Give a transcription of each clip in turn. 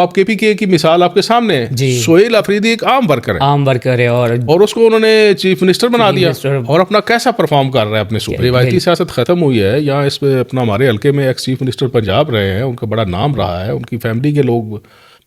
آپ کے پی کے کی مثال آپ کے سامنے ہے. سہیل افریدی ایک عام ورکر ہے اور اس کو انہوں نے چیف منسٹر بنا دیا اور اپنا کیسا پرفارم کر رہا ہے اپنے صوبے. روایتی سیاست ختم ہوئی ہے. یہاں اس پہ اپنا ہمارے حلقے میں ایکس چیف منسٹر پنجاب رہے ہیں, ان کا بڑا نام رہا ہے, ان کی فیملی کے لوگ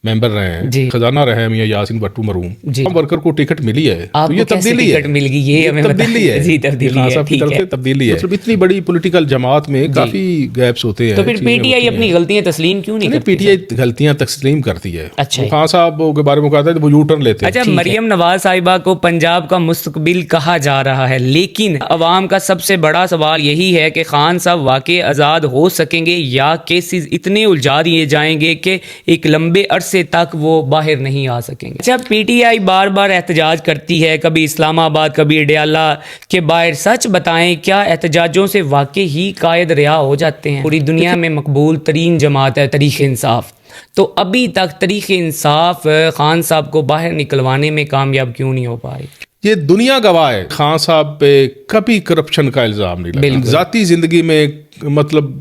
ممبر رہے ہیں, خزانہ رہے ہیں میاں یاسین بٹو مرحوم. عام ورکر کو ٹکٹ ملی ہے تو یہ تبدیلی ہے, تبدیلی ہے, تبدیلی ہے. مطلب اتنی بڑی پولیٹیکل جماعت میں کافی گیپس ہوتے ہیں. تو پھر پی ٹی آئی اپنی غلطیاں تسلیم کیوں نہیں کرتی؟ پی ٹی آئی غلطیاں تسلیم کرتی ہے. خان صاحب کے بارے میں کہا تھا وہ یو ٹرن لیتے ہیں. اچھا, مریم نواز صاحبہ کو پنجاب کا مستقبل کہا جا رہا ہے, لیکن عوام کا سب سے بڑا سوال یہی ہے کہ خان صاحب واقعی آزاد ہو سکیں گے یا کیسز اتنے الجھا دیے جائیں گے کہ ایک لمبے عرصے تک وہ باہر نہیں آ سکیں گے. اچھا, پی ٹی آئی بار بار احتجاج کرتی ہے, کبھی اسلام آباد کبھی اڈیالہ کے باہر. سچ بتائیں, کیا احتجاجوں سے واقعی ہی قائد رہا ہو جاتے ہیں؟ پوری دنیا میں مقبول ترین جماعت ہے تحریک انصاف, تو ابھی تک تحریک انصاف خان صاحب کو باہر نکلوانے میں کامیاب کیوں نہیں ہو پائی؟ یہ دنیا گواہ ہے, خان صاحب پہ کبھی کرپشن کا الزام نہیں لگا. ذاتی زندگی میں مطلب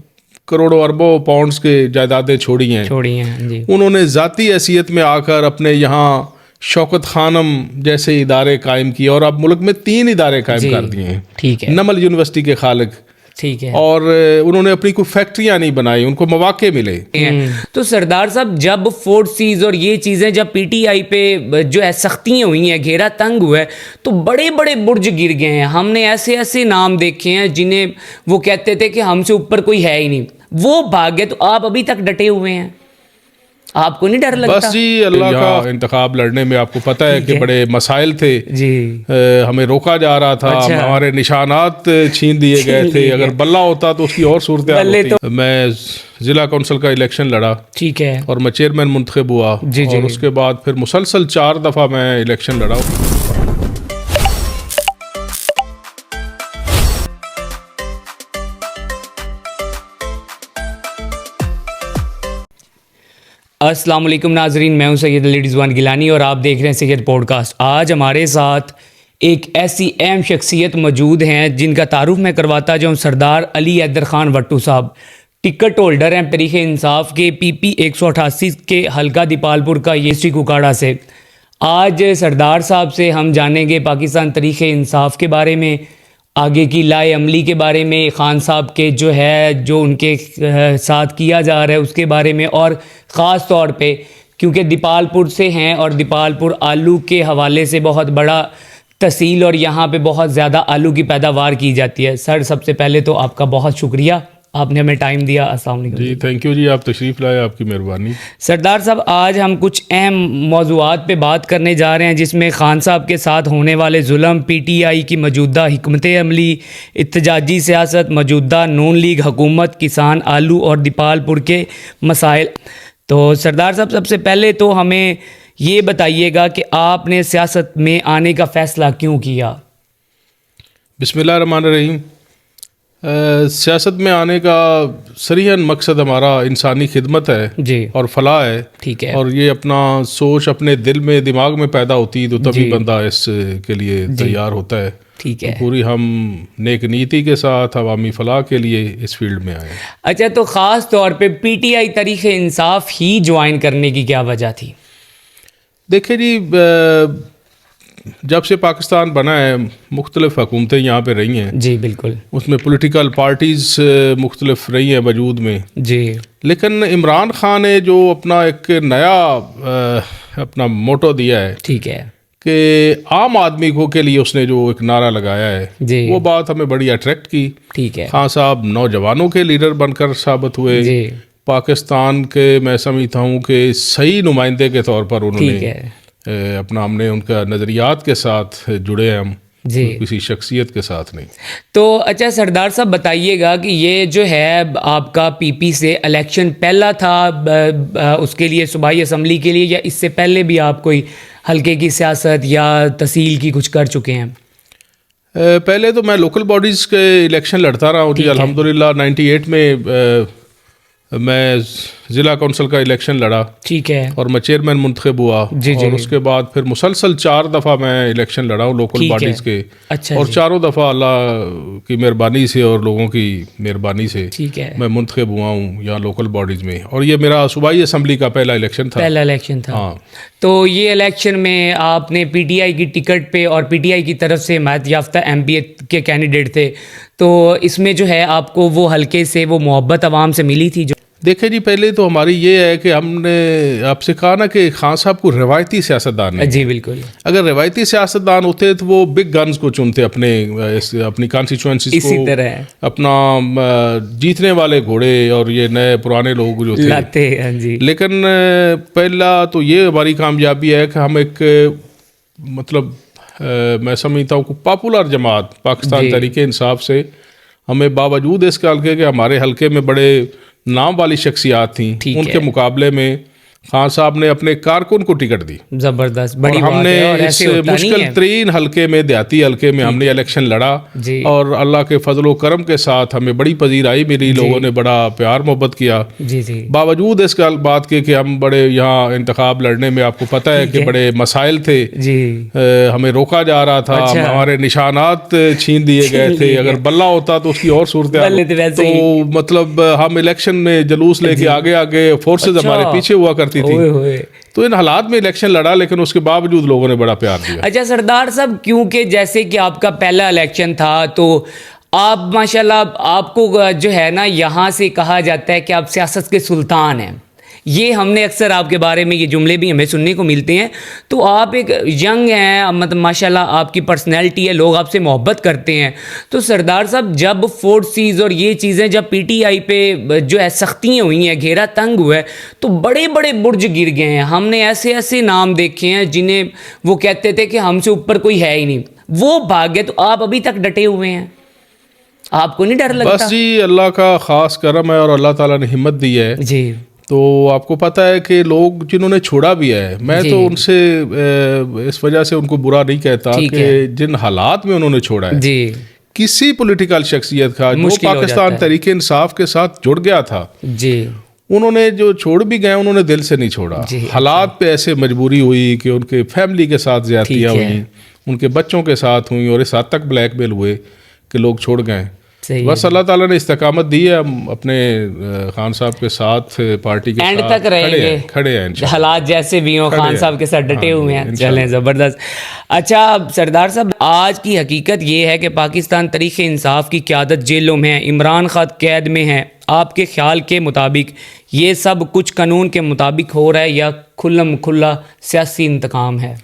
کروڑوں اربوں پاؤنڈز کے جائیدادیں چھوڑی ہیں جی. انہوں نے ذاتی حیثیت میں آ کر اپنے یہاں شوکت خانم جیسے ادارے قائم کیے اور اب ملک میں 3 ادارے قائم کر دیے ہیں. ٹھیک ہے, نمل یونیورسٹی کے خالق. ٹھیک ہے, اور انہوں نے اپنی کوئی فیکٹریاں نہیں بنائی, ان کو مواقع ملے. تو سردار صاحب, جب فورسز اور یہ چیزیں جب پی ٹی آئی پہ جو ہے سختیاں ہوئی ہیں, گھیرا تنگ ہوا ہے, تو بڑے بڑے برج گر گئے ہیں. ہم نے ایسے ایسے نام دیکھے ہیں جنہیں وہ کہتے تھے کہ ہم سے اوپر کوئی ہے ہی نہیں, وہ بھاگ گئے. تو آپ ابھی تک ڈٹے ہوئے ہیں, آپ کو نہیں ڈر لگتا؟ بس جی, اللہ کا انتخاب لڑنے میں آپ کو پتہ ہے کہ بڑے مسائل تھے جی. ہمیں روکا جا رہا تھا, ہمارے نشانات چھین دیے گئے تھے. اگر بلہ ہوتا تو اس کی اور صورتحال ہوتی. میں ضلع کونسل کا الیکشن لڑا, ٹھیک ہے, اور میں چیئرمین منتخب ہوا, اور اس کے بعد پھر مسلسل 4 دفعہ میں الیکشن لڑا. السلام علیکم ناظرین, میں ہوں سید علی رضوان گیلانی اور آپ دیکھ رہے ہیں سید پوڈ کاسٹ. آج ہمارے ساتھ ایک ایسی اہم شخصیت موجود ہیں جن کا تعارف میں کرواتا جاؤں. سردار علی حیدر خان وٹو صاحب ٹکٹ ہولڈر ہیں تحریک انصاف کے پی پی 188 کے حلقہ دیپال پور کا یسٹی کوکاڑا سے. آج سردار صاحب سے ہم جانیں گے پاکستان تحریک انصاف کے بارے میں, آگے کی لائے عملی کے بارے میں, خان صاحب کے جو ان کے ساتھ کیا جا رہا ہے اس کے بارے میں, اور خاص طور پہ کیونکہ دیپال پور سے ہیں اور دیپال پور آلو کے حوالے سے بہت بڑا تحصیل اور یہاں پہ بہت زیادہ آلو کی پیداوار کی جاتی ہے. سر, سب سے پہلے تو آپ کا بہت شکریہ, آپ نے ہمیں ٹائم دیا. السلام علیکم. جی تھینک یو جی, آپ تشریف لائے, آپ کی مہربانی. سردار صاحب, آج ہم کچھ اہم موضوعات پہ بات کرنے جا رہے ہیں جس میں خان صاحب کے ساتھ ہونے والے ظلم, پی ٹی آئی کی موجودہ حکمت عملی, احتجاجی سیاست, موجودہ نون لیگ حکومت, کسان, آلو اور دیپال پور کے مسائل. تو سردار صاحب, سب سے پہلے تو ہمیں یہ بتائیے گا کہ آپ نے سیاست میں آنے کا فیصلہ کیوں کیا؟ بسم اللہ الرحمن الرحیم. سیاست میں آنے کا صریحاً مقصد ہمارا انسانی خدمت ہے جی, اور فلاح ہے. ٹھیک ہے, اور یہ اپنا سوچ اپنے دل میں دماغ میں پیدا ہوتی تو تبھی بندہ اس کے لیے تیار ہوتا ہے. ٹھیک ہے, پوری ہم نیک نیتی کے ساتھ عوامی فلاح کے لیے اس فیلڈ میں آئے. اچھا, تو خاص طور پہ P T I Tehreek Insaf he join کرنے کی کیا وجہ تھی؟ دیکھیں جی, جب سے پاکستان بنا ہے مختلف حکومتیں یہاں پہ رہی ہیں. جی بالکل, اس میں پولیٹیکل پارٹیز مختلف رہی ہیں وجود میں. جی, لیکن عمران خان نے جو اپنا ایک نیا اپنا موٹو دیا ہے, ٹھیک ہے, کہ عام آدمی کو کے لیے اس نے جو ایک نعرہ لگایا ہے, جی, وہ بات ہمیں بڑی اٹریکٹ کی. ٹھیک ہے, خان صاحب نوجوانوں کے لیڈر بن کر ثابت ہوئے. جی, پاکستان کے میں سمجھتا ہوں کہ صحیح نمائندے کے طور پر انہوں ٹھیک نے ہے, اپنا, ہم نے ان کا نظریات کے ساتھ جڑے ہیں ہم, جی, کسی شخصیت کے ساتھ نہیں. تو اچھا سردار صاحب بتائیے گا کہ یہ جو ہے آپ کا پی پی سے الیکشن پہلا تھا اس کے لیے صوبائی اسمبلی کے لیے, یا اس سے پہلے بھی آپ کوئی حلقے کی سیاست یا تحصیل کی کچھ کر چکے ہیں؟ پہلے تو میں لوکل باڈیز کے الیکشن لڑتا رہا ہوں جی. الحمدللہ 98 میں میں ضلع کونسل کا الیکشن لڑا, ٹھیک ہے, اور میں چیئرمین منتخب ہوا, اور اس کے بعد پھر مسلسل 4 دفعہ میں الیکشن لڑا ہوں لوکل باڈیز کے, اور چاروں دفعہ اللہ کی مہربانی سے اور لوگوں کی مہربانی سے میں منتخب ہوا ہوں یہاں لوکل باڈیز میں, اور یہ میرا صوبائی اسمبلی کا پہلا الیکشن تھا. ہاں, تو یہ الیکشن میں آپ نے پی ٹی آئی کی ٹکٹ پہ, اور پی ٹی آئی کی طرف سے حمایت یافتہ ایم پی کے کینڈیڈیٹ تھے, تو اس میں جو ہے آپ کو وہ حلقے سے وہ محبت عوام سے ملی تھی؟ جو دیکھیں جی, پہلے تو ہماری یہ ہے کہ ہم نے آپ سے کہا نا کہ خان صاحب کو روایتی سیاستدان ہے. جی بالکل, اگر روایتی سیاستدان ہوتے تو وہ بگ گنز کو چنتے اپنی کانسٹیچوئنسیز کو, اپنا جیتنے والے گھوڑے اور یہ نئے پرانے لوگ جو تھے. لیکن پہلا تو یہ ہماری کامیابی ہے کہ ہم ایک مطلب میں سمجھتا ہوں کہ پاپولر جماعت پاکستان تحریک انصاف سے ہمیں باوجود اس کے حلقے کہ ہمارے حلقے میں بڑے نام والی شخصیات تھیں, ان کے مقابلے میں خان صاحب نے اپنے کارکن کو ٹکٹ دی. زبردست, اور ہم نے اس مشکل ترین حلقے میں, دیہاتی حلقے میں ہم نے الیکشن لڑا, اور اللہ کے فضل و کرم کے ساتھ ہمیں بڑی پذیرائی ملی, لوگوں نے بڑا پیار محبت کیا. باوجود اس بات کے کہ ہم بڑے یہاں انتخاب لڑنے میں آپ کو پتہ ہے کہ بڑے مسائل تھے, ہمیں روکا جا رہا تھا, ہمارے نشانات چھین دیے گئے تھے. اگر بلہ ہوتا تو اس کی اور صورتحال, تو مطلب ہم الیکشن میں جلوس لے کے آگے آگے فورسز ہمارے پیچھے ہوا کرتی تھی, تو ان حالات میں الیکشن لڑا, لیکن اس کے باوجود لوگوں نے بڑا پیار دیا. اچھا سردار صاحب, کیونکہ جیسے کہ آپ کا پہلا الیکشن تھا تو آپ ماشاءاللہ آپ کو جو ہے نا یہاں سے کہا جاتا ہے کہ آپ سیاست کے سلطان ہیں. یہ ہم نے اکثر آپ کے بارے میں یہ جملے بھی ہمیں سننے کو ملتے ہیں. تو آپ ایک ینگ ہیں, مطلب ماشاءاللہ آپ کی پرسنالٹی ہے, لوگ آپ سے محبت کرتے ہیں. تو سردار صاحب جب فورسز اور یہ چیزیں جب پی ٹی آئی پہ جو ہے سختیاں ہوئی ہیں, گھیرا تنگ ہوا ہے, تو بڑے بڑے برج گر گئے ہیں. ہم نے ایسے ایسے نام دیکھے ہیں جنہیں وہ کہتے تھے کہ ہم سے اوپر کوئی ہے ہی نہیں, وہ بھاگ گئے. تو آپ ابھی تک ڈٹے ہوئے ہیں, آپ کو نہیں ڈر لگتا؟ بس جی اللہ کا خاص کرم ہے اور اللہ تعالیٰ نے ہمت دی ہے. جی, تو آپ کو پتہ ہے کہ لوگ جنہوں نے چھوڑا بھی ہے, میں تو ان سے اس وجہ سے ان کو برا نہیں کہتا کہ جن حالات میں انہوں نے چھوڑا ہے, کسی پولیٹیکل شخصیت کا جو پاکستان تحریک انصاف کے ساتھ جڑ گیا تھا, انہوں نے جو چھوڑ بھی گئے انہوں نے دل سے نہیں چھوڑا. حالات پہ ایسے مجبوری ہوئی کہ ان کے فیملی کے ساتھ زیادتیاں ہوئیں, ان کے بچوں کے ساتھ ہوئیں, اور اس حد تک بلیک میل ہوئے کہ لوگ چھوڑ گئے. بس اللہ تعالیٰ نے استقامت دی ہے, ہم اپنے خان صاحب کے ساتھ پارٹی کے اینڈ تک رہیں گے, کھڑے ہیں, حالات جیسے بھی ہوں خان صاحب کے ساتھ ڈٹے ہوئے ہیں. چلیں زبردست. اچھا سردار صاحب, آج کی حقیقت یہ ہے کہ پاکستان تحریک انصاف کی قیادت جیلوں میں ہے, عمران خان قید میں ہے. آپ کے خیال کے مطابق یہ سب کچھ قانون کے مطابق ہو رہا ہے یا کھلم کھلا سیاسی انتقام ہے؟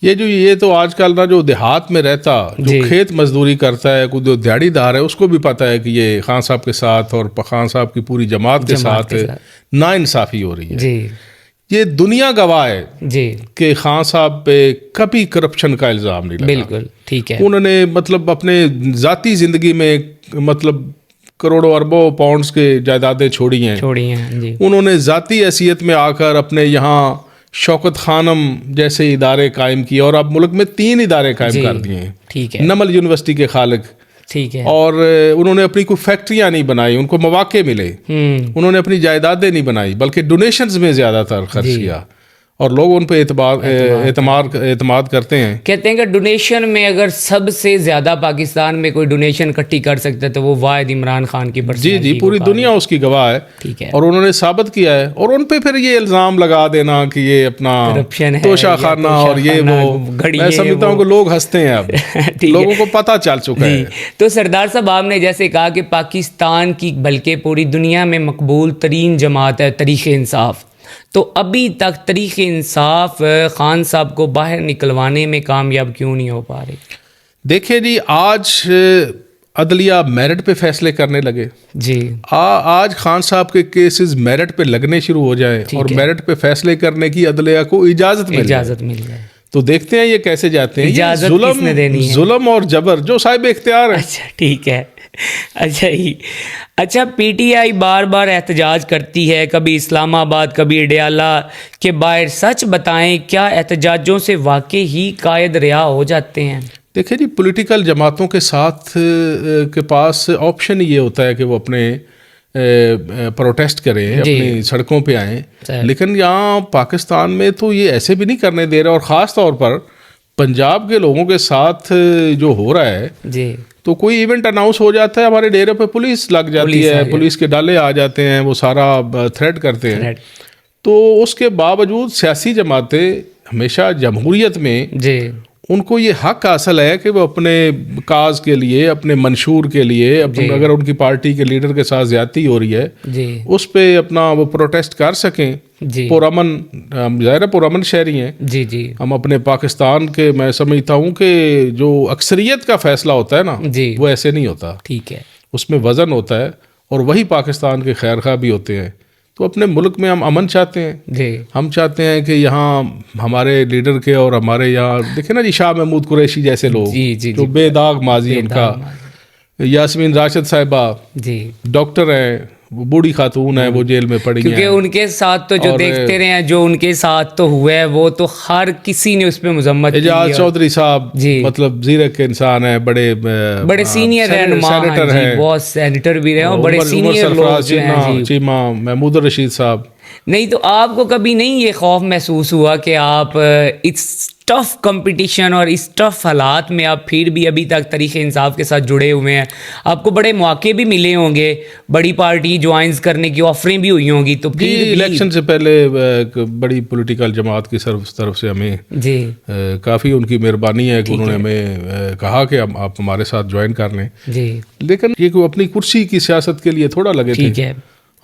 یہ تو آج کل نا جو دیہات میں رہتا, جو کھیت مزدوری کرتا ہے, کوئی جو دیہڑی دار ہے, اس کو بھی پتہ ہے کہ یہ خان صاحب کے ساتھ اور خان صاحب کی پوری جماعت کے ساتھ ناانصافی ہو رہی ہے. یہ دنیا گواہ ہے کہ خان صاحب پہ کبھی کرپشن کا الزام نہیں لگا. بالکل ٹھیک ہے. انہوں نے مطلب اپنے ذاتی زندگی میں مطلب کروڑوں اربوں پاؤنڈز کے جائیدادیں چھوڑی ہیں. انہوں نے ذاتی حیثیت میں آ کر اپنے یہاں شوکت خانم جیسے ادارے قائم کیے, اور اب ملک میں 3 ادارے قائم کر دیے ہیں. نمل یونیورسٹی کے خالق, اور انہوں نے اپنی کوئی فیکٹریاں نہیں بنائی, ان کو مواقع ملے, انہوں نے اپنی جائیدادیں نہیں بنائی بلکہ ڈونیشنز میں زیادہ تر خرچ کیا, اور لوگ ان پہ اعتماد کرتے ہیں. کہتے ہیں کہ ڈونیشن میں اگر سب سے زیادہ پاکستان میں کوئی ڈونیشن اکٹھی کر سکتا ہے تو وہ واحد عمران خان کی پرسنالٹی. جی پوری دنیا اس کی گواہ ہے, اور انہوں نے ثابت کیا ہے. اور ان پہ پھر یہ الزام لگا دینا کہ یہ اپنا توشہ خانہ اور یہ وہ, میں سمجھتا ہوں کہ لوگ ہنستے ہیں, اب لوگوں کو پتہ چل چکا ہے. تو سردار صاحب آپ نے جیسے کہا کہ پاکستان کی بلکہ پوری دنیا میں مقبول ترین جماعت ہے تحریک انصاف, تو ابھی تک تحریک انصاف خان صاحب کو باہر نکلوانے میں کامیاب کیوں نہیں ہو پا رہی؟ دیکھیں جی, آج عدلیہ میرٹ پہ فیصلے کرنے لگے. آج خان صاحب کے کیسز میرٹ پہ لگنے شروع ہو جائیں, اور میرٹ پہ فیصلے کرنے کی عدلیہ کو اجازت مل جائے, تو دیکھتے ہیں یہ کیسے جاتے ہیں. ظلم اور جبر جو صاحب اختیار ہے. اچھا ٹھیک ہے. اچھا پی ٹی آئی بار بار احتجاج کرتی ہے, کبھی اسلام آباد کبھی اڈیالہ کے باہر. سچ بتائیں کیا احتجاجوں سے واقعی ہی قائد رہا ہو جاتے ہیں؟ دیکھیں جی, پولیٹیکل جماعتوں کے ساتھ کے پاس آپشن یہ ہوتا ہے کہ وہ اپنے پروٹیسٹ کریں, اپنی سڑکوں پہ آئیں, لیکن یہاں پاکستان میں تو یہ ایسے بھی نہیں کرنے دے رہے. اور خاص طور پر پنجاب کے لوگوں کے ساتھ جو ہو رہا ہے, تو کوئی ایونٹ اناؤنس ہو جاتا ہے, ہمارے ڈیرے پہ پولیس لگ جاتی ہے, پولیس کے ڈالے آ جاتے ہیں, وہ سارا تھریٹ کرتے ہیں. تو اس کے باوجود سیاسی جماعتیں ہمیشہ جمہوریت میں ان کو یہ حق حاصل ہے کہ وہ اپنے کاز کے لیے, اپنے منشور کے لیے, اگر ان کی پارٹی کے لیڈر کے ساتھ زیادتی ہو رہی ہے اس پہ اپنا وہ پروٹیسٹ کر سکیں پرامن. ظاہر پرامن شہری ہیں ہم اپنے پاکستان کے. میں سمجھتا ہوں کہ جو اکثریت کا فیصلہ ہوتا ہے نا وہ ایسے نہیں ہوتا, ٹھیک ہے, اس میں وزن ہوتا ہے, اور وہی پاکستان کے خیر خواہ بھی ہوتے ہیں. تو اپنے ملک میں ہم امن چاہتے ہیں, ہم چاہتے ہیں کہ یہاں ہمارے لیڈر کے اور ہمارے یہاں دیکھیں نا شاہ محمود قریشی جیسے لوگ جو بے داغ ماضی ان کا, یاسمین راشد صاحبہ ڈاکٹر ہیں, وہ بوڑھی خاتون ہے, وہ جیل میں پڑی ہیں, کیونکہ ان کے ساتھ تو جو دیکھتے رہے ہیں, جو ان کے ساتھ تو ہوا ہے, وہ تو ہر کسی نے اس پہ مذمت کی. اعجاز چودھری صاحب مطلب زیرک کے انسان ہیں, بڑے سینئر سینیٹر ہیں, بہت سینیٹر بھی رہے, اور بڑے سینئر لوگ جو ہیں, چیمہ محمود الرشید صاحب. نہیں تو آپ کو کبھی نہیں یہ خوف محسوس ہوا کہ آپ اس ٹف کمپٹیشن اور اس ٹف حالات میں آپ پھر بھی ابھی تک تحریک انصاف کے ساتھ جڑے ہوئے ہیں, آپ کو بڑے موقع بھی ملے ہوں گے, بڑی پارٹی جوائنز کرنے کی آفریں بھی ہوئی ہوں گی, تو الیکشن سے پہلے بڑی پولیٹیکل جماعت کی طرف سے ہمیں کافی ان کی مہربانی ہے کہ انہوں نے ہمیں کہا کہ آپ ہمارے ساتھ جوائن کر لیں, لیکن یہ کوئی اپنی کرسی کی سیاست کے لیے تھوڑا لگے تھے.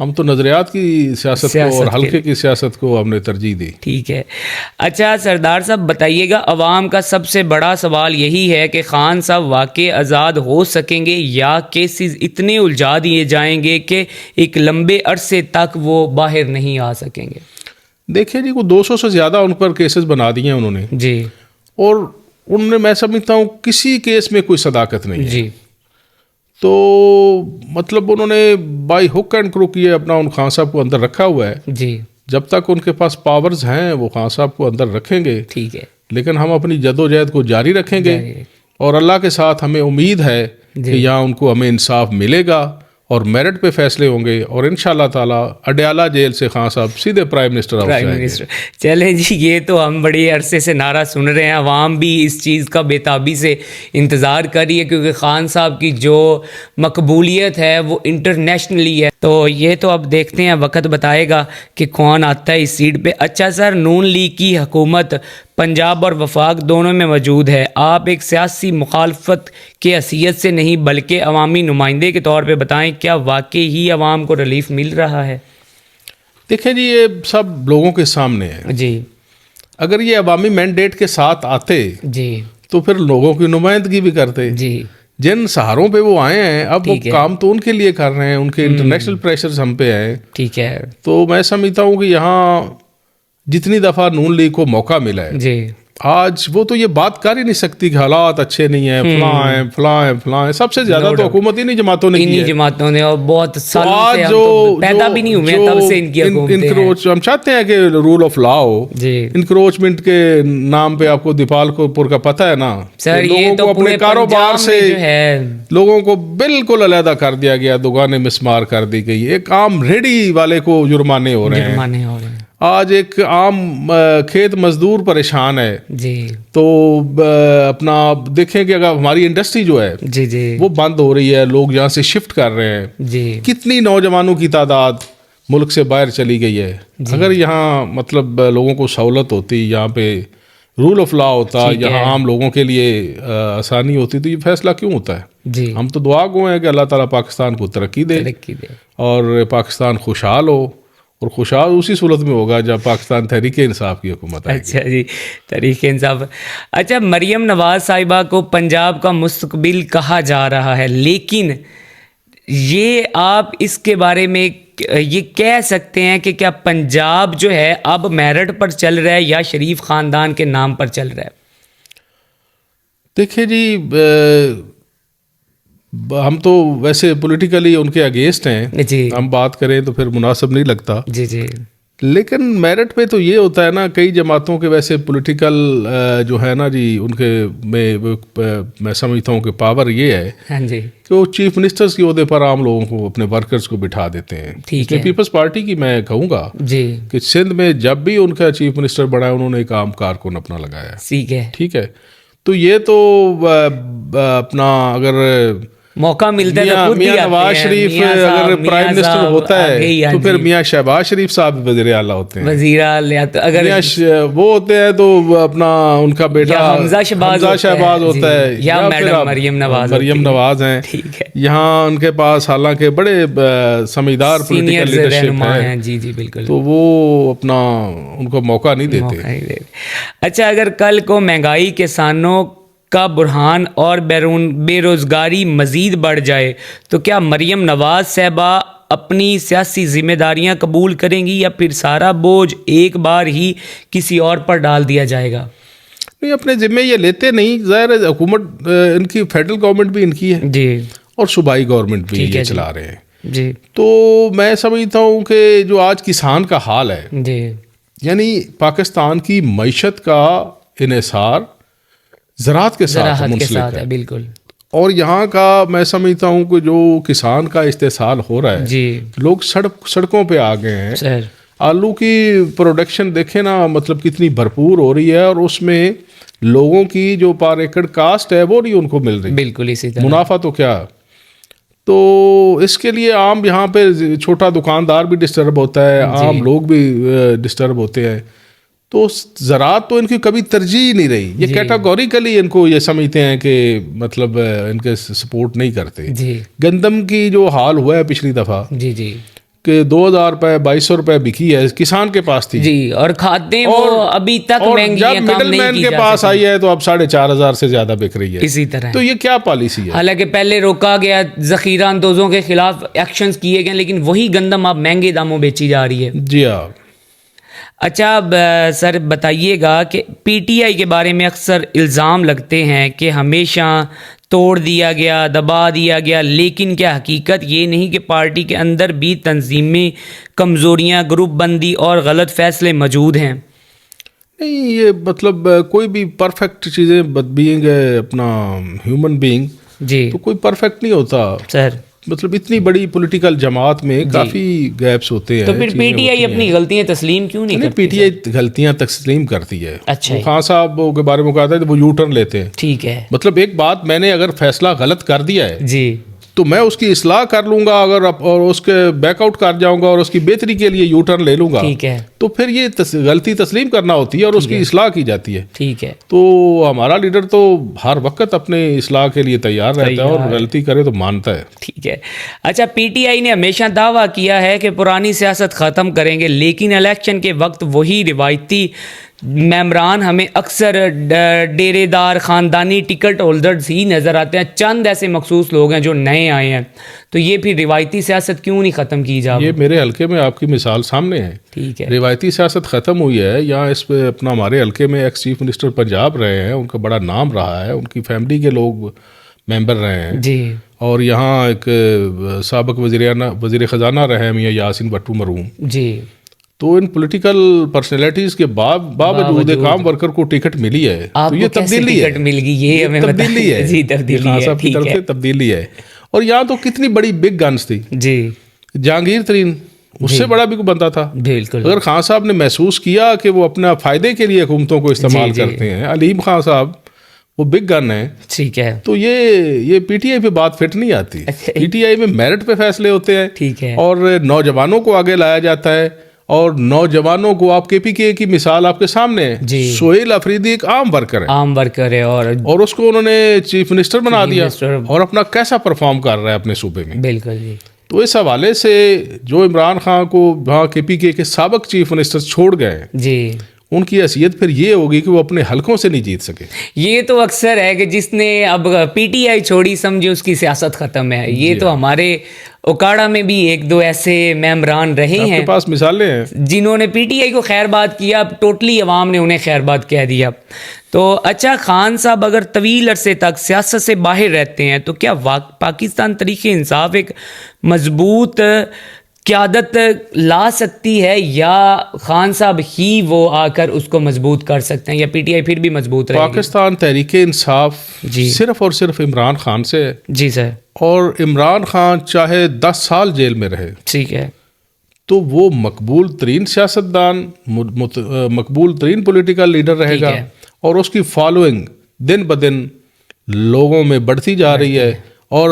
ہم تو نظریات کی سیاست کو اور حلقے کی سیاست کو ہم نے ترجیح دی. ٹھیک ہے. اچھا سردار صاحب بتائیے گا, عوام کا سب سے بڑا سوال یہی ہے کہ خان صاحب واقع آزاد ہو سکیں گے یا کیسز اتنے الجھا دیے جائیں گے کہ ایک لمبے عرصے تک وہ باہر نہیں آ سکیں گے؟ دیکھیں جی, وہ 200 سے زیادہ ان پر کیسز بنا دیے ہیں انہوں نے, اور انہوں نے, میں سمجھتا ہوں کسی کیس میں کوئی صداقت نہیں ہے. تو مطلب انہوں نے بائی ہک اینڈ کروک یہ اپنا ان خان صاحب کو اندر رکھا ہوا ہے. جب تک ان کے پاس پاورز ہیں وہ خان صاحب کو اندر رکھیں گے, ٹھیک ہے, لیکن ہم اپنی جدوجہد کو جاری رکھیں گے, اور اللہ کے ساتھ ہمیں امید ہے کہ یہاں ان کو ہمیں انصاف ملے گا اور میرٹ پہ فیصلے ہوں گے, اور انشاءاللہ تعالیٰ اڈیالہ جیل سے خان صاحب سیدھے پرائم منسٹر ہاؤس جائیں گے. چلیں جی, یہ تو ہم بڑی عرصے سے نعرہ سن رہے ہیں, عوام بھی اس چیز کا بے تابی سے انتظار کر رہی ہے, کیونکہ خان صاحب کی جو مقبولیت ہے وہ انٹرنیشنلی ہے. تو یہ تو اب دیکھتے ہیں, وقت بتائے گا کہ کون آتا ہے اس سیٹ پہ. اچھا سر, نون لیگ کی حکومت پنجاب اور وفاق دونوں میں موجود ہے, آپ ایک سیاسی مخالفت کی حیثیت سے نہیں بلکہ عوامی نمائندے کے طور پہ بتائیں, کیا واقعی ہی عوام کو ریلیف مل رہا ہے؟ دیکھیں جی, یہ سب لوگوں کے سامنے ہے. اگر یہ عوامی مینڈیٹ کے ساتھ آتے تو پھر لوگوں کی نمائندگی بھی کرتے. جن سہاروں پہ وہ آئے ہیں اب وہ کام تو ان کے لیے کر رہے ہیں, ان کے انٹرنیشنل پریشرز ہم پہ آئے. ٹھیک ہے. تو میں سمجھتا ہوں کہ یہاں جتنی دفعہ نون لیگ کو موقع ملا ہے, آج وہ تو یہ بات کر ہی نہیں سکتی کہ حالات اچھے نہیں ہیں, فلاں ہیں. سب سے زیادہ تو حکومت انہی جماعتوں نے کی ہے, جماعتوں نے, اور بہت سالوں سے ہم تو پیدا بھی نہیں ہوئے تب سے ان کی حکومت. ہم چاہتے ہیں کہ رول آف لا ہو. انکروچمنٹ کے نام پہ آپ کو دیپال پور کا پتہ ہے نا سر, یہ تو اپنے کاروبار سے لوگوں کو بالکل علیحدہ کر دیا گیا, دکانیں مسمار کر دی گئی, ایک عام ریڈی والے کو جرمانے ہو رہے ہیں. آج ایک عام کھیت مزدور پریشان ہے. تو اپنا دیکھیں کہ اگر ہماری انڈسٹری جو ہے وہ بند ہو رہی ہے, لوگ یہاں سے شفٹ کر رہے ہیں, کتنی نوجوانوں کی تعداد ملک سے باہر چلی گئی ہے. اگر یہاں مطلب لوگوں کو سہولت ہوتی, یہاں پہ رول آف لا ہوتا, یہاں عام لوگوں کے لیے آسانی ہوتی, تو یہ فیصلہ کیوں ہوتا ہے؟ ہم تو دعا گو ہیں کہ اللہ تعالیٰ پاکستان کو ترقی دے اور پاکستان خوشحال ہو, اور خوشحال اسی صورت میں ہوگا جب پاکستان تحریک انصاف کی حکومت آئے گی. اچھا جی, تحریک انصاف. اچھا, مریم نواز صاحبہ کو پنجاب کا مستقبل کہا جا رہا ہے, لیکن یہ آپ اس کے بارے میں یہ کہہ سکتے ہیں کہ کیا پنجاب جو ہے اب میرٹ پر چل رہا ہے یا شریف خاندان کے نام پر چل رہا ہے؟ دیکھیں جی, ہم تو ویسے پولیٹیکلی ان کے اگینسٹ ہیں, ہم بات کریں تو پھر مناسب نہیں لگتا. لیکن میرٹ پہ تو یہ ہوتا ہے نا، کئی جماعتوں کے ویسے پولیٹیکل جو ہے نا جی ان کے میں سمجھتا ہوں کہ پاور یہ ہے ہاں جی کہ وہ چیف منسٹرز کے عہدے پر عام لوگوں کو، اپنے ورکرز کو بٹھا دیتے ہیں. ٹھیک ہے. پیپلز پارٹی کی میں کہوں گا جی کہ سندھ میں جب بھی ان کا چیف منسٹر بنا ہے انہوں نے ایک عام کارکن اپنا لگایا. ٹھیک ہے. تو یہ تو اپنا اگر موقع ملتا ہے تو میاں نواز شریف اگر پرائم منسٹر ہوتا ہے تو پھر میاں شہباز شریف صاحب وزیر اعلیٰ ہوتے ہیں. وزیر اعلیٰ اگر وہ ہوتے ہیں تو اپنا ان کا بیٹا حمزہ شہباز ہوتا ہے یا میڈم مریم نواز ہیں. یہاں ان کے پاس حالانکہ بڑے سمجھدار پولیٹیکل لیڈرشپ ہے. جی جی بالکل. تو وہ اپنا ان کو موقع نہیں دیتے. اچھا اگر کل کو مہنگائی، کسانوں کا بحران اور بے روزگاری مزید بڑھ جائے تو کیا مریم نواز صاحبہ اپنی سیاسی ذمہ داریاں قبول کریں گی یا پھر سارا بوجھ ایک بار ہی کسی اور پر ڈال دیا جائے گا؟ نہیں، اپنے ذمہ یہ لیتے نہیں. ظاہر ہے حکومت ان کی فیڈرل گورنمنٹ بھی ان کی ہے جی اور صوبائی گورنمنٹ بھی یہ چلا رہے ہیں جی. تو میں سمجھتا ہوں کہ جو آج کسان کا حال ہے جی یعنی پاکستان کی معیشت کا انحصار زراعت کے ساتھ منسلک ہے بالکل. اور یہاں کا میں سمجھتا ہوں کہ جو کسان کا استحصال ہو رہا ہے جی لوگ سڑکوں پہ آ گئے ہیں سر. آلو کی پروڈکشن دیکھیں نا مطلب کتنی بھرپور ہو رہی ہے اور اس میں لوگوں کی جو پر ایکڑ کاسٹ ہے وہ نہیں ان کو مل رہی. بالکل اسی طرح. منافع تو کیا. تو اس کے لیے عام یہاں پہ چھوٹا دکاندار بھی ڈسٹرب ہوتا ہے، عام لوگ بھی ڈسٹرب ہوتے ہیں. تو زراعت تو ان کی کبھی ترجیح نہیں رہی. یہ کیٹاگوریکلی ان کو یہ سمجھتے ہیں کہ مطلب ان کے سپورٹ نہیں کرتے. گندم کی جو حال ہوا ہے پچھلی دفعہ جی جی کہ 2000 روپے 2200 روپے بکی ہے، کسان کے پاس تھی جی اور کھاتے وہ ابھی تک مہنگی ہیں. جب مڈل مین کے پاس آئی ہے تو اب 4500 سے زیادہ بک رہی ہے. اسی طرح تو یہ کیا پالیسی ہے؟ حالانکہ پہلے روکا گیا، ذخیرہ اندوزوں کے خلاف ایکشنز کیے گئے، لیکن وہی گندم اب مہنگے داموں بیچی جا رہی ہے. جی ہاں. اچھا اب سر بتائیے گا کہ پی ٹی آئی کے بارے میں اکثر الزام لگتے ہیں کہ ہمیشہ توڑ دیا گیا، دبا دیا گیا، لیکن کیا حقیقت یہ نہیں کہ پارٹی کے اندر بھی تنظیمی کمزوریاں، گروپ بندی اور غلط فیصلے موجود ہیں؟ نہیں، یہ مطلب کوئی بھی پرفیکٹ چیزیں بینگ اپنا ہیومن بینگ جی تو کوئی پرفیکٹ نہیں ہوتا سر. مطلب اتنی بڑی پولیٹیکل جماعت میں کافی گیپس ہوتے ہیں. تو پھر پی ٹی آئی اپنی غلطیاں تسلیم کیوں نہیں کرتی؟ پی ٹی آئی غلطیاں تسلیم کرتی ہے. اچھا خان صاحب کے بارے میں کہا تھا کہ وہ یو ٹرن لیتے ہیں. ٹھیک ہے. مطلب ایک بات، میں نے اگر فیصلہ غلط کر دیا ہے جی تو میں اس کی اصلاح کر لوں گا، اگر اور اس کے بیک آؤٹ کر جاؤں گا اور اس کی بہتری کے لیے یو ٹرن لے لوں گا. ٹھیک ہے. تو پھر یہ غلطی تسلیم کرنا ہوتی ہے اور اس کی اصلاح کی جاتی ہے. ٹھیک ہے. تو ہمارا لیڈر تو ہر وقت اپنے اصلاح کے لیے تیار رہتا ہے اور غلطی کرے تو مانتا ہے. ٹھیک ہے. اچھا پی ٹی آئی نے ہمیشہ دعویٰ کیا ہے کہ پرانی سیاست ختم کریں گے، لیکن الیکشن کے وقت وہی روایتی ممبران ہمیں اکثر ڈیرے دار خاندانی ٹکٹ ہولڈرز ہی نظر آتے ہیں. چند ایسے مخصوص لوگ ہیں جو نئے آئے ہیں. تو یہ پھر روایتی سیاست کیوں نہیں ختم کی جا رہی؟ یہ میرے حلقے میں آپ کی مثال سامنے ہے. ٹھیک ہے. روایتی سیاست ختم ہوئی ہے. یہاں اس پہ اپنا ہمارے حلقے میں ایکس چیف منسٹر پنجاب رہے ہیں، ان کا بڑا نام رہا ہے، ان کی فیملی کے لوگ ممبر رہے ہیں. جی. اور یہاں ایک سابق وزیر خزانہ رہے ہیں میاں یاسین بٹو مرحوم. جی. تو ان پولیٹیکل پرسنالٹیز کے باوجود ایک عام ورکر کو ٹکٹ ملی ہے. تو یہ تبدیلی ہے. مل گئی یہ ہمیں تبدیلی ہے. جی تبدیلی ہے. صاحب کی طرف سے تبدیلی ہے. اور یہاں تو کتنی بڑی بگ گنز تھی. جی. جہانگیر ترین اس سے بڑا بھی کوئی بندہ تھا. بالکل. اگر خان صاحب نے محسوس کیا کہ وہ اپنا فائدے کے لیے حکومتوں کو استعمال کرتے ہیں، علیم خان صاحب وہ بگ گن ہے. ٹھیک ہے. تو یہ پی ٹی آئی پہ بات فٹ نہیں آتی. پی ٹی آئی میں میرٹ پہ فیصلے ہوتے ہیں. ٹھیک ہے. اور نوجوانوں کو آگے لایا جاتا ہے. اور نوجوانوں کو آپ کے پی کے کی مثال آپ کے سامنے ہے. سہیل افریدی ایک عام ورکر ہے اور اس کو انہوں نے چیف منسٹر بنا دیا اور اپنا کیسا پرفارم کر رہا ہے اپنے صوبے میں. بالکل جی. تو اس حوالے سے جو عمران خان کو وہاں کے پی کے سابق چیف منسٹر چھوڑ گئے جی، ان کی حیثیت پھر یہ ہوگی کہ وہ اپنے حلقوں سے نہیں جیت سکے. یہ تو اکثر ہے کہ جس نے اب پی ٹی آئی چھوڑی سمجھے اس کی سیاست ختم ہے. یہ تو ہمارے اوکاڑا میں بھی ایک دو ایسے ممبران رہے ہیں، آپ کے پاس مثالیں ہیں، جنہوں نے پی ٹی آئی کو خیر بات کیا، اب ٹوٹلی عوام نے انہیں خیر بات کہہ دیا. تو اچھا خان صاحب اگر طویل عرصے تک سیاست سے باہر رہتے ہیں تو کیا پاکستان تحریک انصاف ایک مضبوط قیادت لا سکتی ہے یا خان صاحب ہی وہ آ کر اس کو مضبوط کر سکتے ہیں یا پی ٹی آئی پھر بھی مضبوط رہے گی؟ پاکستان تحریک انصاف صرف اور صرف عمران خان سے ہے جی سر، اور عمران خان چاہے 10 سال جیل میں رہے ٹھیک ہے، تو وہ مقبول ترین سیاستدان، مقبول ترین پولیٹیکل لیڈر رہے گا اور اس کی فالوئنگ دن بدن لوگوں میں بڑھتی جا رہی ہے اور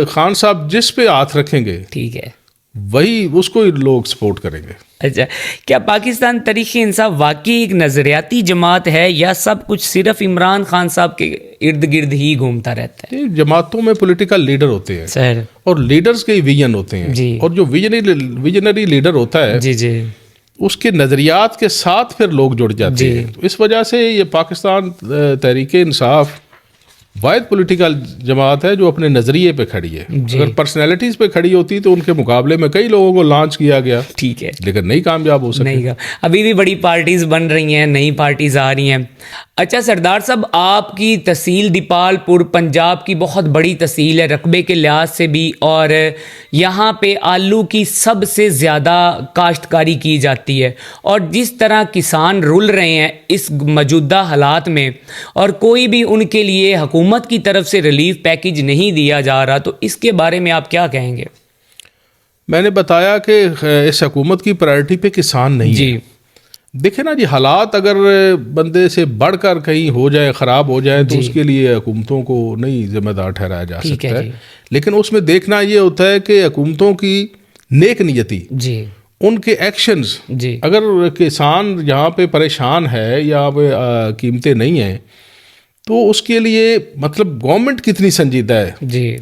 خان صاحب جس پہ ہاتھ رکھیں گے ٹھیک ہے، وہی اس کو لوگ سپورٹ کریں گے۔ اچھا، کیا پاکستان تحریک انصاف واقعی ایک نظریاتی جماعت ہے یا سب کچھ صرف عمران خان صاحب کے ارد گرد ہی گھومتا رہتا ہے؟ جماعتوں میں پولیٹیکل لیڈر ہوتے ہیں سر، اور لیڈرز کے ویژن ہوتے ہیں جی، اور جو ویژنری لیڈر ہوتا ہے جی جی اس کے نظریات کے ساتھ پھر لوگ جڑ جاتے ہیں۔ تو اس وجہ سے یہ پاکستان تحریک انصاف واحد پولیٹیکل جماعت ہے جو اپنے نظریے پہ کھڑی ہے۔ اگر پرسنالٹیز پہ کھڑی ہوتی تو ان کے مقابلے میں کئی لوگوں کو لانچ کیا گیا، ٹھیک ہے، لیکن نہیں کامیاب ہو سکے۔ نہیں، ابھی بھی بڑی پارٹیز بن رہی ہیں، نئی پارٹیز آ رہی ہیں۔ اچھا سردار صاحب، آپ کی تحصیل دیپال پور پنجاب کی بہت بڑی تحصیل ہے رقبے کے لحاظ سے بھی، اور یہاں پہ آلو کی سب سے زیادہ کاشتکاری کی جاتی ہے، اور جس طرح کسان رول رہے ہیں اس موجودہ حالات میں اور کوئی بھی ان کے لیے حکومت کی طرف سے ریلیف پیکیج نہیں دیا جا رہا، تو اس کے بارے میں آپ کیا کہیں گے؟ میں نے بتایا کہ اس حکومت کی پرائرٹی پہ کسان نہیں جی، ہے۔ دیکھیں نا جی، حالات اگر بندے سے بڑھ کر کہیں ہو جائے، خراب ہو جائے تو اس کے لیے حکومتوں کو نہیں ذمہ دار ٹھہرایا جا سکتا ہے، لیکن اس میں دیکھنا یہ ہوتا ہے کہ حکومتوں کی نیک نیتی، جی، ان کے ایکشنز، جی، اگر کسان یہاں پہ پریشان ہے یا پہ قیمتیں نہیں ہیں تو اس کے لیے مطلب گورنمنٹ کتنی سنجیدہ ہے۔ جی،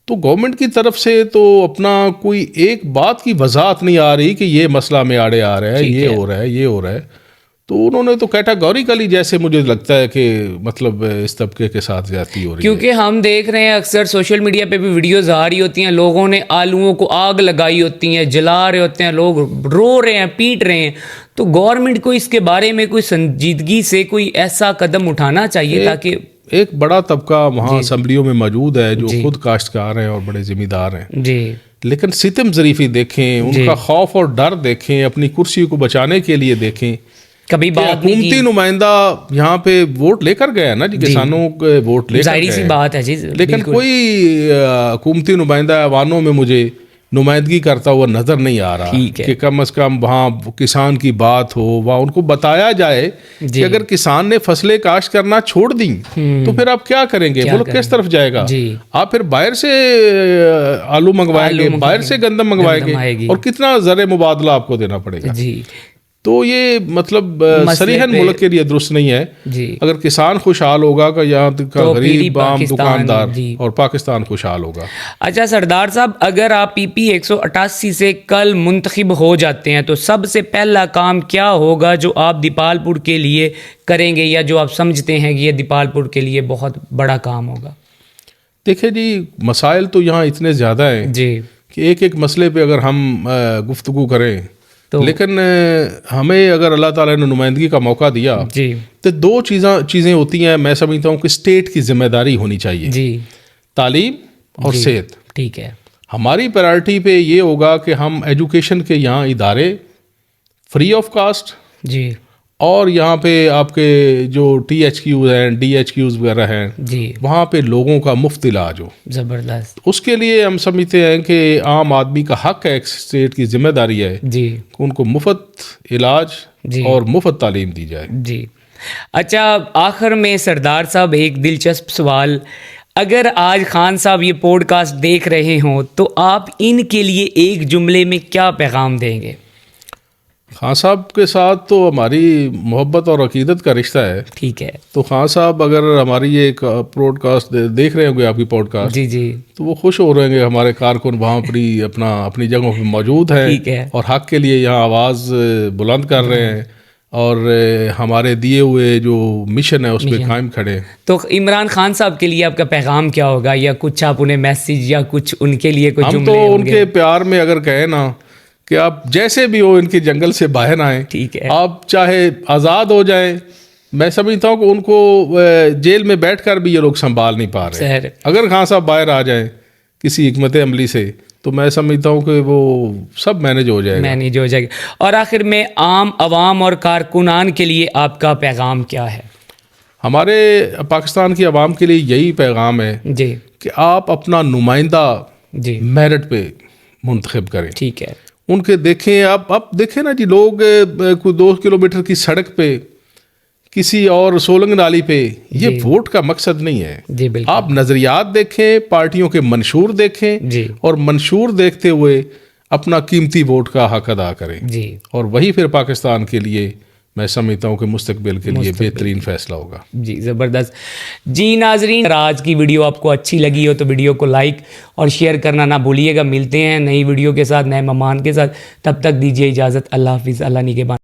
تو گورنمنٹ کی طرف سے تو اپنا کوئی ایک بات کی وضاحت نہیں آ رہی کہ یہ مسئلہ میں آڑے آ رہا ہے، یہ ہو رہا ہے، یہ ہو رہا ہے، تو انہوں نے تو کیٹاگوریکلی جیسے مجھے لگتا ہے کہ مطلب اس طبقے کے ساتھ زیادتی ہو رہی ہے۔ کیونکہ ہم دیکھ رہے ہیں اکثر سوشل میڈیا پہ بھی ویڈیوز آ رہی ہوتی ہیں، لوگوں نے آلوؤں کو آگ لگائی ہوتی ہیں، جلا رہے ہوتے ہیں، لوگ رو رہے ہیں، پیٹ رہے ہیں، تو گورنمنٹ کو اس کے بارے میں کوئی سنجیدگی سے کوئی ایسا قدم اٹھانا چاہیے تاکہ ایک بڑا طبقہ وہاں اسمبلیوں میں موجود ہے جو خود کاشتکار ہیں اور بڑے ذمہ دار ہیں، جی، لیکن ستم ظریفی دیکھیں، ان کا خوف اور ڈر دیکھیں، اپنی کرسی کو بچانے کے لیے دیکھیں۔ کبھی بات نہیں حکومتی نمائندہ یہاں پہ ووٹ لے کر گیا نا جی، کسانوں کے ووٹ لے کر ظاہری سی بات ہے جی، لیکن کوئی حکومتی نمائندہ ایوانوں میں مجھے نمائندگی کرتا ہوا نظر نہیں آ رہا کہ کم از کم وہاں کسان کی بات ہو، وہاں ان کو بتایا جائے کہ اگر کسان نے فصلیں کاشت کرنا چھوڑ دیں تو پھر آپ کیا کریں گے، ملک کس طرف جائے گا؟ آپ پھر باہر سے آلو منگوائیں گے، باہر سے گندم منگوائیں گے، اور کتنا زر مبادلہ آپ کو دینا پڑے گا۔ تو یہ مطلب صریحاً ملک کے لیے درست نہیں ہے۔ اگر کسان خوشحال ہوگا کہ یہاں کا غریب عام دکاندار اور پاکستان خوشحال ہوگا۔ اچھا سردار صاحب، اگر آپ پی پی 188 سے کل منتخب ہو جاتے ہیں تو سب سے پہلا کام کیا ہوگا جو آپ دیپال پور کے لیے کریں گے یا جو آپ سمجھتے ہیں کہ یہ دیپال پور کے لیے بہت بڑا کام ہوگا؟ دیکھیں جی، مسائل تو یہاں اتنے زیادہ ہیں کہ ایک ایک مسئلے پہ اگر ہم گفتگو کریں، لیکن ہمیں اگر اللہ تعالیٰ نے نمائندگی کا موقع دیا تو دو چیزیں ہوتی ہیں، میں سمجھتا ہوں کہ اسٹیٹ کی ذمہ داری ہونی چاہیے، تعلیم اور صحت۔ ٹھیک ہے، ہماری پرائرٹی پہ یہ ہوگا کہ ہم ایجوکیشن کے یہاں ادارے فری آف کاسٹ، جی، اور یہاں پہ آپ کے جو ٹی ایچ کیوز ہیں، ڈی ایچ کیوز وغیرہ ہیں، وہاں پہ لوگوں کا مفت علاج ہو۔ زبردست۔ اس کے لیے ہم سمجھتے ہیں کہ عام آدمی کا حق ہے، ایک اسٹیٹ کی ذمہ داری ہے کہ ان کو مفت علاج اور مفت تعلیم دی جائے۔ جی، اچھا آخر میں سردار صاحب ایک دلچسپ سوال، اگر آج خان صاحب یہ پوڈ کاسٹ دیکھ رہے ہوں تو آپ ان کے لیے ایک جملے میں کیا پیغام دیں گے؟ خان صاحب کے ساتھ تو ہماری محبت اور عقیدت کا رشتہ ہے۔ ٹھیک ہے، تو خان صاحب اگر ہماری یہ پوڈ کاسٹ دیکھ رہے ہوں گے، آپ کی پوڈ کاسٹ، جی، تو وہ خوش ہو رہے ہیں کہ ہمارے کارکن وہاں اپنی جگہوں پہ موجود ہیں اور حق کے لیے یہاں آواز بلند کر رہے ہیں اور ہمارے دیے ہوئے جو مشن ہے اس پہ قائم کھڑے ہیں۔ تو عمران خان صاحب کے لیے آپ کا پیغام کیا ہوگا، یا کچھ آپ انہیں میسیج یا کچھ ان کے لیے کچھ جملے؟ ہم تو ان کے پیار میں اگر کہیں نا کہ آپ جیسے بھی ہو ان کے جنگل سے باہر آئیں، ٹھیک ہے، آپ چاہے آزاد ہو جائیں، میں سمجھتا ہوں کہ ان کو جیل میں بیٹھ کر بھی یہ لوگ سنبھال نہیں پا رہے۔ اگر خان صاحب باہر آ جائیں کسی حکمت عملی سے تو میں سمجھتا ہوں کہ وہ سب مینیج ہو جائے گا. اور آخر میں عام عوام اور کارکنان کے لیے آپ کا پیغام کیا ہے؟ ہمارے پاکستان کی عوام کے لیے یہی پیغام ہے جی کہ آپ اپنا نمائندہ جی میرٹ پہ منتخب کریں. ٹھیک ہے. ان کے دیکھیں اب دیکھیں نا جی، لوگ کوئی 2 کلومیٹر کی سڑک پہ کسی اور سولنگ نالی پہ، یہ ووٹ کا مقصد نہیں ہے. جی بالکل. آپ نظریات دیکھیں، پارٹیوں کے منشور دیکھیں جی اور منشور دیکھتے ہوئے اپنا قیمتی ووٹ کا حق ادا کریں. جی اور وہی پھر پاکستان کے لیے میں سمجھتا ہوں کہ مستقبل کے لیے بہترین فیصلہ ہوگا. جی زبردست. جی ناظرین، آج کی ویڈیو آپ کو اچھی لگی ہو تو ویڈیو کو لائک اور شیئر کرنا نہ بھولیے گا. ملتے ہیں نئی ویڈیو کے ساتھ، نئے مہمان کے ساتھ. تب تک دیجیے اجازت. اللہ حافظ. اللہ نگہبان.